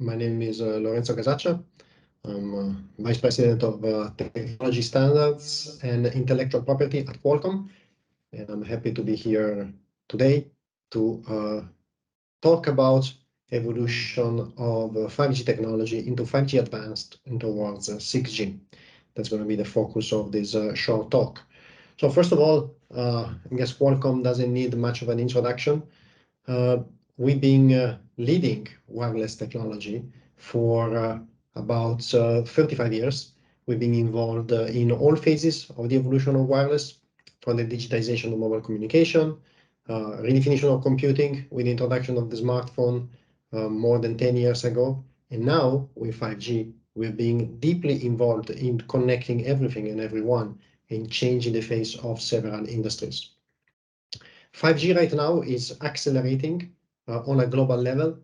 My name is Lorenzo Casaccia. I'm Vice President of Technology Standards and Intellectual Property at Qualcomm, and I'm happy to be here today to talk about evolution of 5G technology into 5G advanced and towards 6G. That's going to be the focus of this short talk. So first of all, I guess Qualcomm doesn't need much of an introduction. We've been leading wireless technology for about 35 years. We've been involved in all phases of the evolution of wireless, from the digitization of mobile communication, redefinition of computing with the introduction of the smartphone more than 10 years ago. And now with 5G, we're being deeply involved in connecting everything and everyone and changing the face of several industries. 5G right now is accelerating on a global level.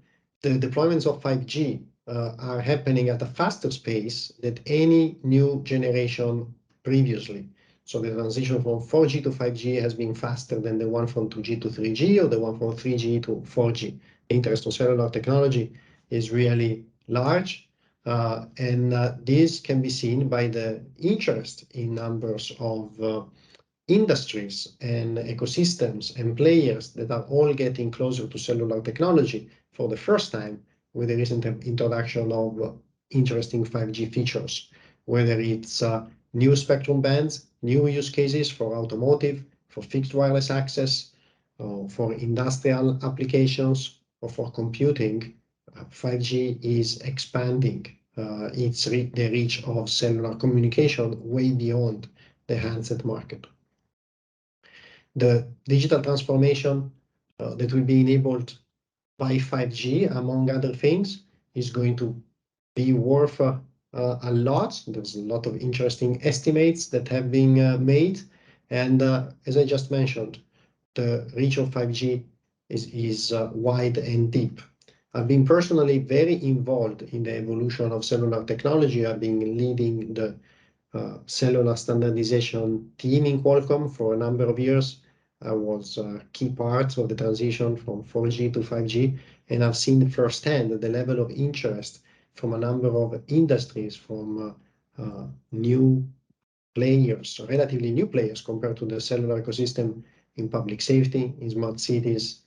The deployments of 5G are happening at a faster pace than any new generation previously. So the transition from 4G to 5G has been faster than the one from 2G to 3G or the one from 3G to 4G. The interest in cellular technology is really large, and this can be seen by the interest in numbers of industries and ecosystems and players that are all getting closer to cellular technology for the first time with the recent introduction of interesting 5G features, whether it's new spectrum bands, new use cases for automotive, for fixed wireless access, for industrial applications, or for computing. 5G is expanding the reach of cellular communication way beyond the handset market. The digital transformation that will be enabled by 5G, among other things, is going to be worth a lot. There's a lot of interesting estimates that have been made. And as I just mentioned, the reach of 5G is wide and deep. I've been personally very involved in the evolution of cellular technology. I've been leading the cellular standardization team in Qualcomm for a number of years. I was a key part of the transition from 4G to 5G, and I've seen firsthand the level of interest from a number of industries, from new players, relatively new players compared to the cellular ecosystem in public safety, in smart cities,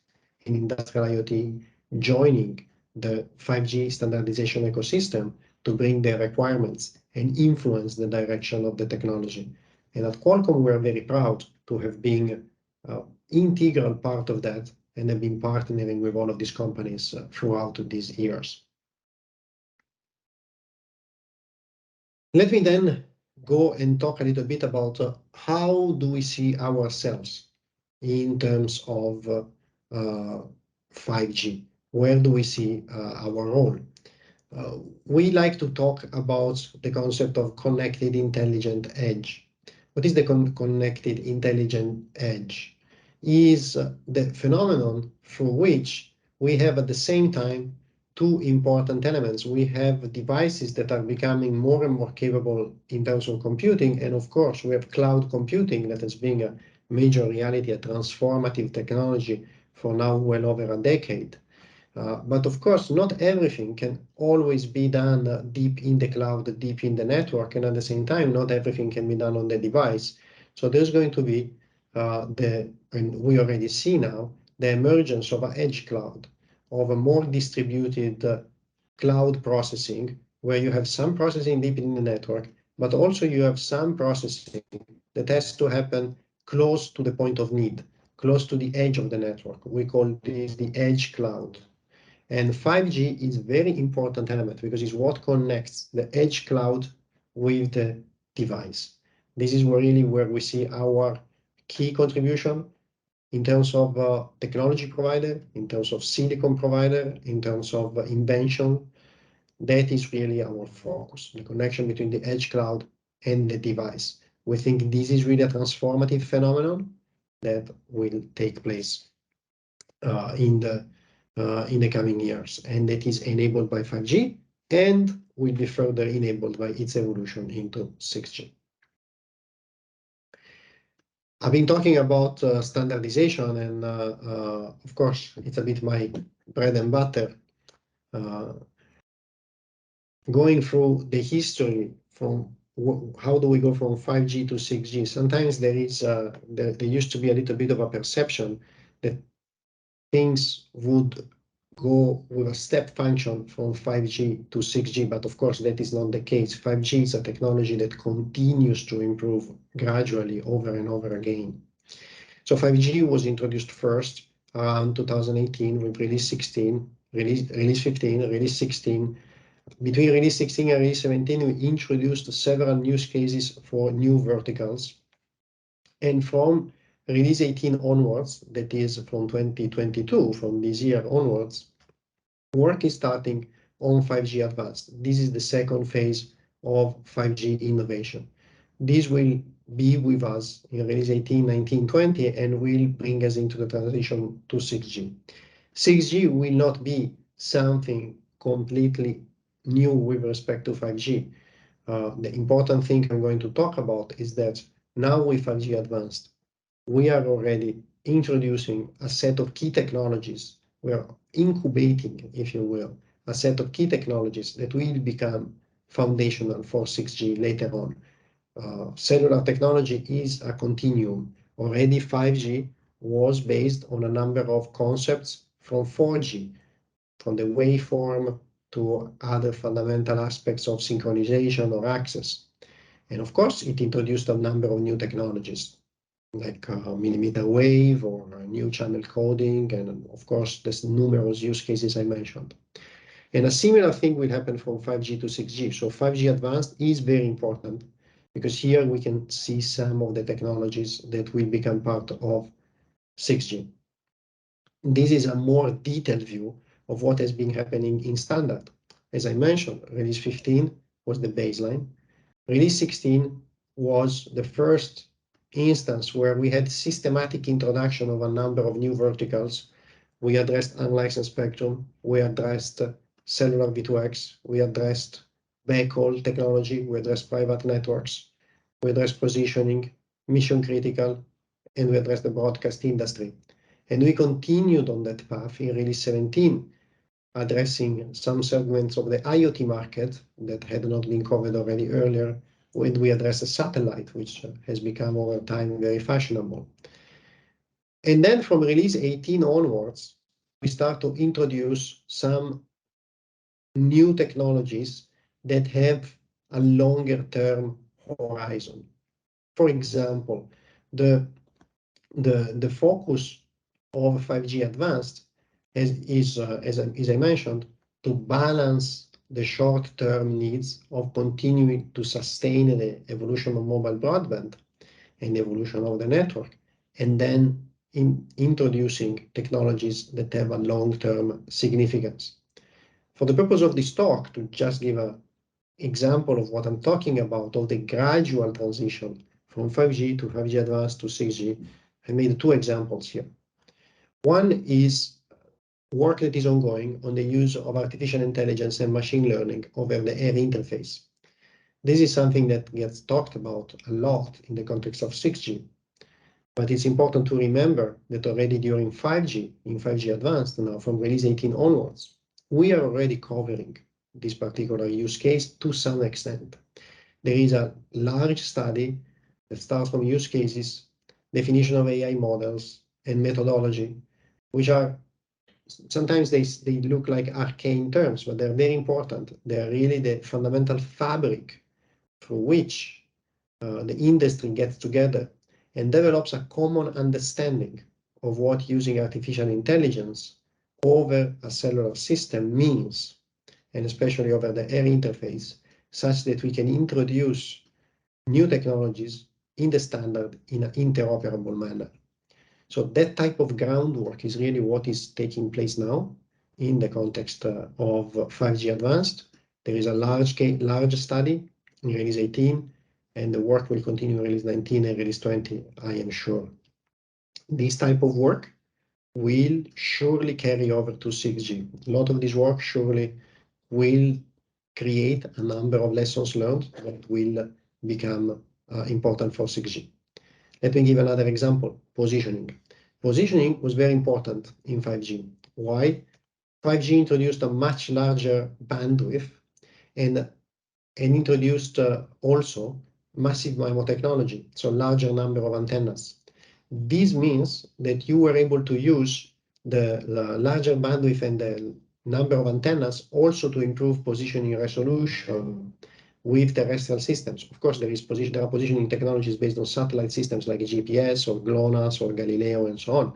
in industrial IoT, joining the 5G standardization ecosystem to bring their requirements and influence the direction of the technology. And at Qualcomm, we're very proud to have been integral part of that and have been partnering with all of these companies throughout these years. Let me then go and talk a little bit about how do we see ourselves in terms of 5G. Where do we see our role? We like to talk about the concept of connected intelligent edge. What is the connected intelligent edge? Is the phenomenon through which we have at the same time two important elements. We have devices that are becoming more and more capable in terms of computing, and of course we have cloud computing that has been a major reality, a transformative technology for now well over a decade. But of course, not everything can always be done deep in the cloud, deep in the network, and at the same time, not everything can be done on the device. So there's going to be and we already see now, the emergence of an edge cloud, of a more distributed cloud processing, where you have some processing deep in the network, but also you have some processing that has to happen close to the point of need, close to the edge of the network. We call this the edge cloud. And 5G is a very important element because it's what connects the edge cloud with the device. This is really where we see our key contribution in terms of technology provider, in terms of silicon provider, in terms of invention. That is really our focus, the connection between the edge cloud and the device. We think this is really a transformative phenomenon that will take place in the coming years, and that is enabled by 5G and will be further enabled by its evolution into 6G. I've been talking about standardization, and of course, it's a bit my bread and butter. going through the history from how do we go from 5G to 6G, sometimes there used to be a little bit of a perception that things would go with a step function from 5G to 6G, but of course that is not the case. 5G is a technology that continues to improve gradually over and over again. So 5G was introduced first around 2018 with release 16, release 15, release 16. Between release 16 and release 17, we introduced several use cases for new verticals. And from release 18 onwards, that is from 2022, from this year onwards, work is starting on 5G Advanced. This is the second phase of 5G innovation. This will be with us in release 18, 19, 20, and will bring us into the transition to 6G. 6G will not be something completely new with respect to 5G. The important thing I'm going to talk about is that now with 5G Advanced, we are already introducing a set of key technologies. We are incubating, if you will, a set of key technologies that will become foundational for 6G later on. Cellular technology is a continuum. Already 5G was based on a number of concepts from 4G, from the waveform to other fundamental aspects of synchronization or access. And of course, it introduced a number of new technologies, like millimeter wave or new channel coding, and of course, there's numerous use cases I mentioned. And a similar thing will happen from 5G to 6G. So 5G Advanced is very important because here we can see some of the technologies that will become part of 6G. This is a more detailed view of what has been happening in standard. As I mentioned, release 15 was the baseline. Release 16 was the first instance where we had systematic introduction of a number of new verticals. We addressed unlicensed spectrum, we addressed cellular V2X, we addressed backhaul technology, we addressed private networks, we addressed positioning, mission critical, and we addressed the broadcast industry. And we continued on that path in release 17, addressing some segments of the IoT market that had not been covered already earlier, when we address a satellite, which has become over time very fashionable. And then from release 18 onwards, we start to introduce some new technologies that have a longer term horizon. For example, the focus of 5G Advanced is, as I mentioned, to balance the short-term needs of continuing to sustain the evolution of mobile broadband and the evolution of the network, and then introducing technologies that have a long-term significance. For the purpose of this talk, to just give an example of what I'm talking about, of the gradual transition from 5G to 5G Advanced to 6G, I made two examples here. One is work that is ongoing on the use of artificial intelligence and machine learning over the air interface. This is something that gets talked about a lot in the context of 6G, but it's important to remember that already during 5G, in 5G Advanced, now from release 18 onwards, we are already covering this particular use case to some extent. There is a large study that starts from use cases, definition of AI models, and methodology, which are sometimes they look like arcane terms, but they're very important. They're really the fundamental fabric through which the industry gets together and develops a common understanding of what using artificial intelligence over a cellular system means, and especially over the air interface, such that we can introduce new technologies in the standard in an interoperable manner. So that type of groundwork is really what is taking place now in the context of 5G Advanced. There is a large study in release 18, and the work will continue in release 19 and release 20, I am sure. This type of work will surely carry over to 6G. A lot of this work surely will create a number of lessons learned that will become important for 6G. Let me give another example, positioning. Positioning was very important in 5G. Why? 5G introduced a much larger bandwidth, and introduced also massive MIMO technology, so larger number of antennas. This means that you were able to use the larger bandwidth and the number of antennas also to improve positioning resolution with terrestrial systems. Of course, there are positioning technologies based on satellite systems like GPS or GLONASS or Galileo and so on.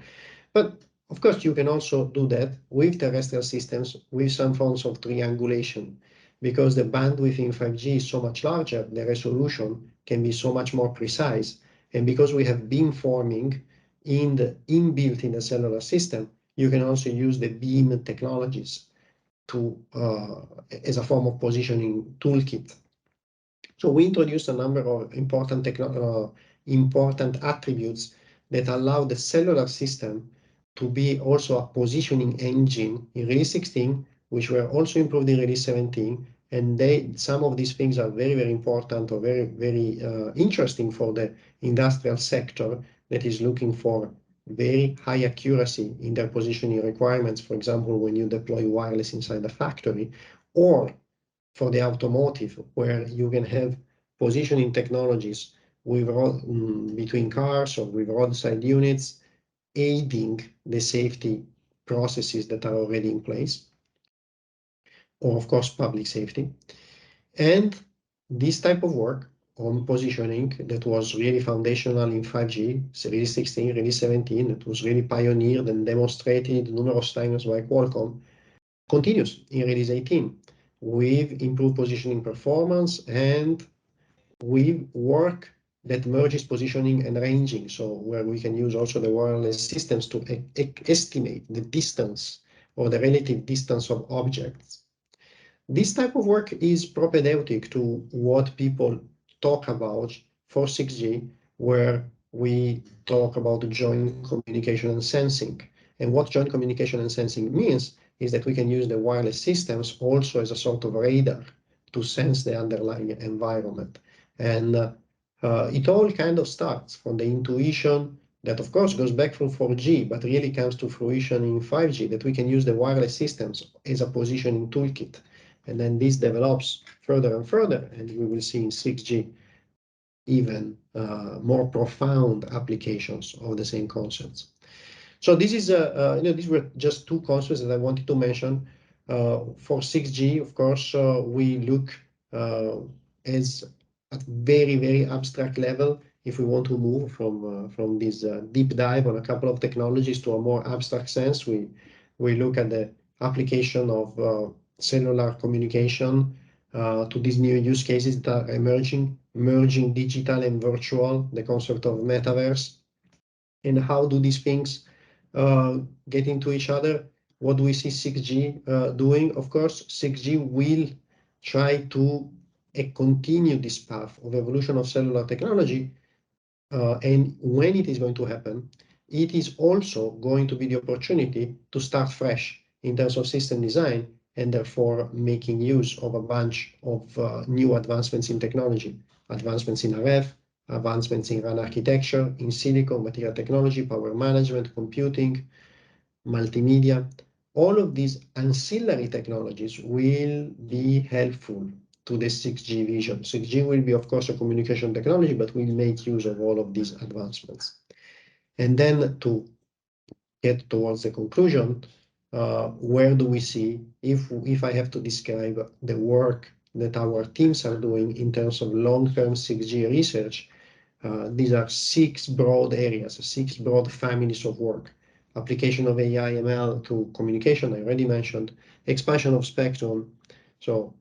But of course, you can also do that with terrestrial systems with some forms of triangulation, because the bandwidth in 5G is so much larger, the resolution can be so much more precise. And because we have beamforming inbuilt in the cellular system, you can also use the beam technologies as a form of positioning toolkit. So we introduced a number of important attributes that allow the cellular system to be also a positioning engine in release 16, which were also improved in release 17. And some of these things are very, very important or very, very interesting for the industrial sector that is looking for very high accuracy in their positioning requirements. For example, when you deploy wireless inside the factory, or for the automotive, where you can have positioning technologies with between cars or with roadside units, aiding the safety processes that are already in place, or of course public safety. And this type of work on positioning that was really foundational in 5G, release 16, release 17, that was really pioneered and demonstrated numerous times by Qualcomm, continues in release 18 with improved positioning performance and with work that merges positioning and ranging, so where we can use also the wireless systems to estimate the distance or the relative distance of objects. This type of work is propedeutic to what people talk about for 6G, where we talk about joint communication and sensing. And what joint communication and sensing means is that we can use the wireless systems also as a sort of radar to sense the underlying environment. And it all kind of starts from the intuition that, of course, goes back from 4G, but really comes to fruition in 5G, that we can use the wireless systems as a positioning toolkit. And then this develops further and further, and we will see in 6G even more profound applications of the same concepts. So this is, these were just two concepts that I wanted to mention. For 6G, of course, we look as at very, very abstract level. If we want to move from this deep dive on a couple of technologies to a more abstract sense, we look at the application of cellular communication to these new use cases that are emerging, merging digital and virtual, the concept of metaverse, and how do these things get into each other. What do we see 6G doing? Of course, 6G will try to continue this path of evolution of cellular technology. And when it is going to happen, it is also going to be the opportunity to start fresh in terms of system design, and therefore making use of a bunch of new advancements in technology, advancements in RF, advancements in RAN architecture, in silicon, material technology, power management, computing, multimedia. All of these ancillary technologies will be helpful to the 6G vision. 6G will be, of course, a communication technology, but will make use of all of these advancements. And then to get towards the conclusion, where do we see, if I have to describe the work that our teams are doing in terms of long-term 6G research, these are 6 broad areas, 6 broad families of work. Application of AI, ML to communication, I already mentioned. Expansion of spectrum. So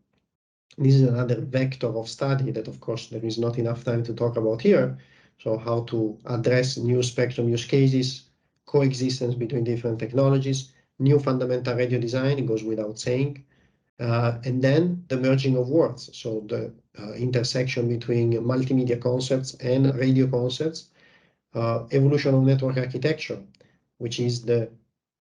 this is another vector of study that, of course, there is not enough time to talk about here. So how to address new spectrum use cases, coexistence between different technologies, new fundamental radio design, it goes without saying. And then the merging of worlds, so the intersection between multimedia concepts and radio concepts, evolution of network architecture, which is the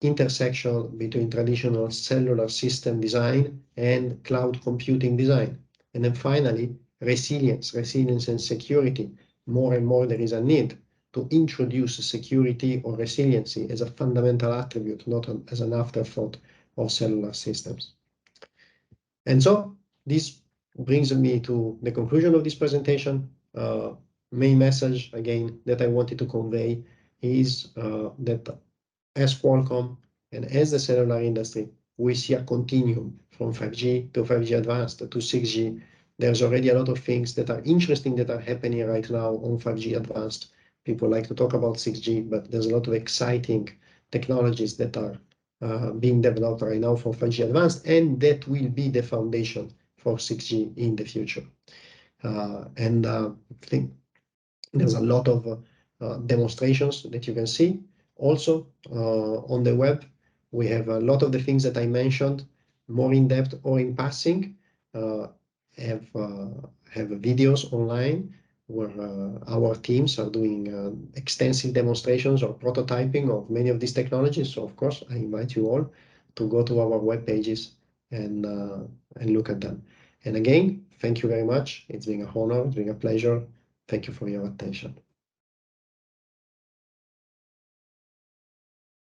intersection between traditional cellular system design and cloud computing design. And then finally, resilience and security. More and more there is a need to introduce security or resiliency as a fundamental attribute, not as an afterthought of cellular systems. And so this brings me to the conclusion of this presentation. Main message, again, that I wanted to convey is that as Qualcomm and as the cellular industry, we see a continuum from 5G to 5G advanced to 6G. There's already a lot of things that are interesting that are happening right now on 5G advanced. People like to talk about 6G, but there's a lot of exciting technologies that are being developed right now for 5G advanced, and that will be the foundation for 6G in the future. I think there's a lot of demonstrations that you can see. Also, on the web, we have a lot of the things that I mentioned, more in depth or in passing, have videos online where our teams are doing extensive demonstrations or prototyping of many of these technologies. So of course, I invite you all to go to our web pages and look at them. And again, thank you very much. It's been a honor, it's been a pleasure. Thank you for your attention.